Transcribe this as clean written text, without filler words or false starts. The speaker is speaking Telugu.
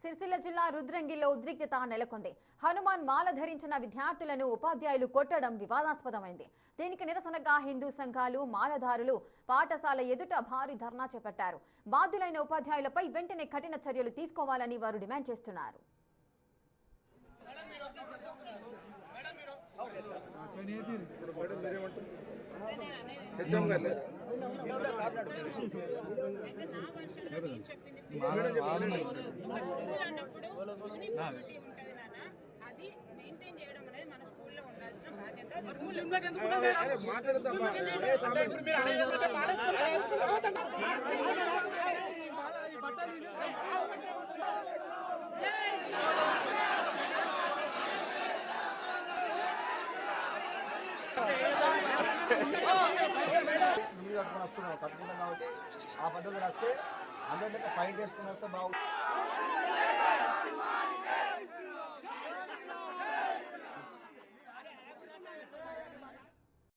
సిరిసిల్ల జిల్లా రుద్రంగిలో ఉద్రిక్తత నెలకొంది. హనుమాన్ మాల ధరించిన విద్యార్థులను ఉపాధ్యాయులు కొట్టడం వివాదాస్పదమైంది. దీనికి నిరసనగా హిందూ సంఘాలు, మాలధారులు పాఠశాల ఎదుట భారీ ధర్నా చేపట్టారు. బాధ్యులైన ఉపాధ్యాయులపై వెంటనే కఠిన చర్యలు తీసుకోవాలని వారు డిమాండ్ చేస్తున్నారు. అది మెయింటైన్ చేయడం అనేది మన స్కూల్లో ఉండాల్సిన బాధ్యత. కట్టుకున్నాం కాబట్టి ఆ పద్ధతులు వస్తే అందరికీ ఫైన్ చేసుకుని వస్తే బాగుంది.